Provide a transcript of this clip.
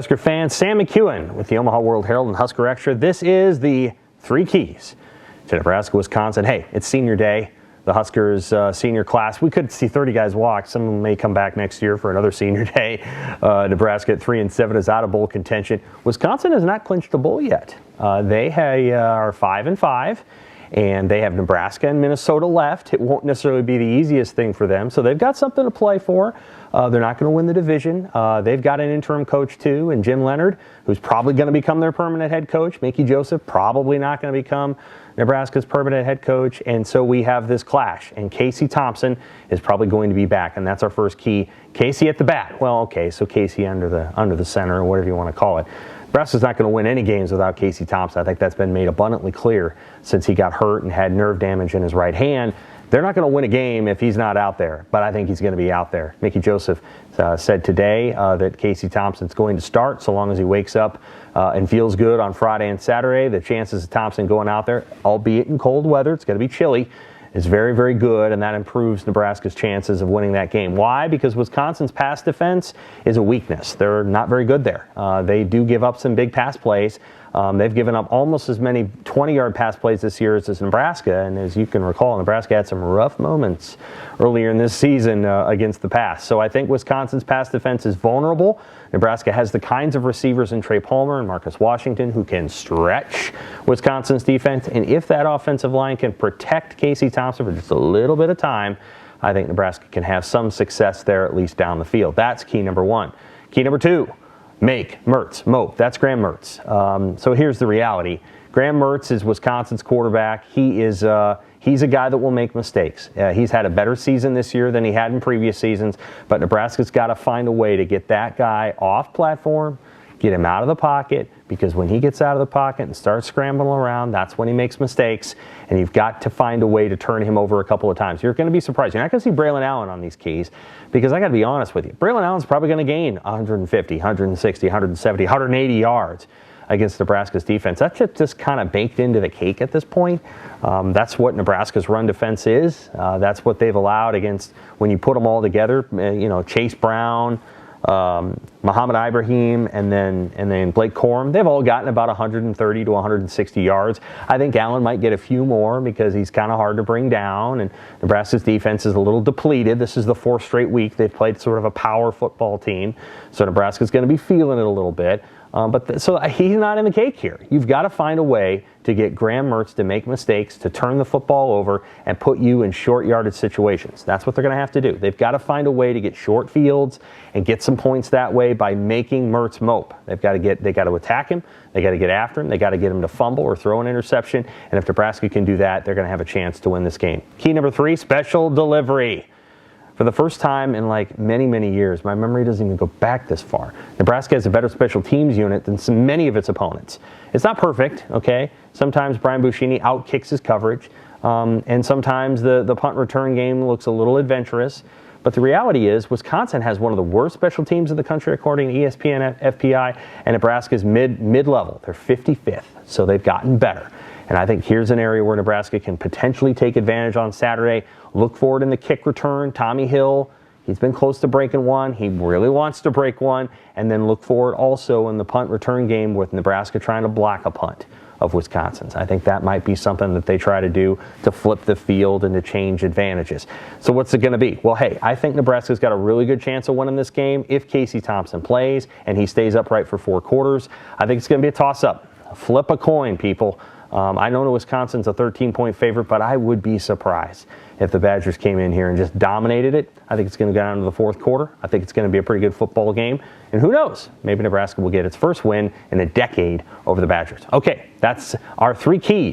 Husker fans, Sam McKewo'n with the Omaha World-Herald and Husker Extra. This is the 3 keys to Nebraska, Wisconsin. Hey, it's senior day. The Huskers senior class. We could see 30 guys walk. Some of them may come back next year for another senior day. Nebraska at 3-7 is out of bowl contention. Wisconsin has not clinched a bowl yet. They are 5-5. And they have Nebraska and Minnesota left. It won't necessarily be the easiest thing for them, so they've got something to play for. They're not going to win the division. They've got an interim coach too, and Jim Leonhard, who's probably going to become their permanent head coach. Mickey Joseph probably not going to become Nebraska's permanent head coach, and so we have this clash. And Casey Thompson is probably going to be back, and that's our first key. Casey at the bat. Well, okay, so Casey under the center, or whatever you want to call it. Nebraska's not going to win any games without Casey Thompson. I think that's been made abundantly clear since he got hurt and had nerve damage in his right hand. They're not going to win a game if he's not out there, but I think he's going to be out there. Mickey Joseph said today that Casey Thompson's going to start so long as he wakes up and feels good on Friday and Saturday. The chances of Thompson going out there, albeit in cold weather, it's going to be chilly, is very, very good, and that improves Nebraska's chances of winning that game. Why? Because Wisconsin's pass defense is a weakness. They're not very good there. They do give up some big pass plays. They've given up almost as many 20-yard pass plays this year as Nebraska, and as you can recall, Nebraska had some rough moments earlier in this season against the pass. So I think Wisconsin's pass defense is vulnerable. Nebraska has the kinds of receivers in Trey Palmer and Marcus Washington who can stretch Wisconsin's defense, and if that offensive line can protect Casey Thompson for just a little bit of time, I think Nebraska can have some success there, at least down the field. That's key number 1. Key number 2. Make Mertz, Mope. That's Graham Mertz. So here's the reality. Graham Mertz is Wisconsin's quarterback. He's a guy that will make mistakes. He's had a better season this year than he had in previous seasons, but Nebraska's got to find a way to get that guy off platform, get him out of the pocket, because when he gets out of the pocket and starts scrambling around, that's when he makes mistakes, and you've got to find a way to turn him over a couple of times. You're going to be surprised. You're not going to see Braylon Allen on these keys, because I got to be honest with you. Braylon Allen's probably going to gain 150, 160, 170, 180 yards against Nebraska's defense. That's just kind of baked into the cake at this point. That's what Nebraska's run defense is. That's what they've allowed against, when you put them all together, Chase Brown, Muhammad Ibrahim, and then Blake Corum. They've all gotten about 130 to 160 yards. I think Allen might get a few more because he's kind of hard to bring down, and Nebraska's defense is a little depleted. This is the 4th straight week they've played sort of a power football team, so Nebraska's going to be feeling it a little bit. So he's not in the cake here. You've got to find a way to get Graham Mertz to make mistakes, to turn the football over, and put you in short yardage situations. That's what they're going to have to do. They've got to find a way to get short fields and get some points that way by making Mertz mope. They got to attack him. They got to get after him. They got to get him to fumble or throw an interception. And if Nebraska can do that, they're going to have a chance to win this game. Key number 3, special delivery. For the first time in like many, many years, my memory doesn't even go back this far, Nebraska has a better special teams unit than many of its opponents. It's not perfect, okay? Sometimes Brian Buschini outkicks his coverage, and sometimes the punt return game looks a little adventurous. But the reality is Wisconsin has one of the worst special teams in the country according to ESPN FPI, and Nebraska's mid-level. They're 55th, so they've gotten better. And I think here's an area where Nebraska can potentially take advantage on Saturday. Look forward in the kick return. Tommy Hill, he's been close to breaking one. He really wants to break one. And then look forward also in the punt return game with Nebraska trying to block a punt of Wisconsin's. I think that might be something that they try to do to flip the field and to change advantages. So what's it going to be? Well, hey, I think Nebraska's got a really good chance of winning this game if Casey Thompson plays and he stays upright for 4 quarters. I think it's going to be a toss-up. Flip a coin, people. I know Wisconsin's a 13-point favorite, but I would be surprised if the Badgers came in here and just dominated it. I think it's going to go down to the 4th quarter. I think it's going to be a pretty good football game. And who knows? Maybe Nebraska will get its first win in a decade over the Badgers. Okay, that's our 3 keys.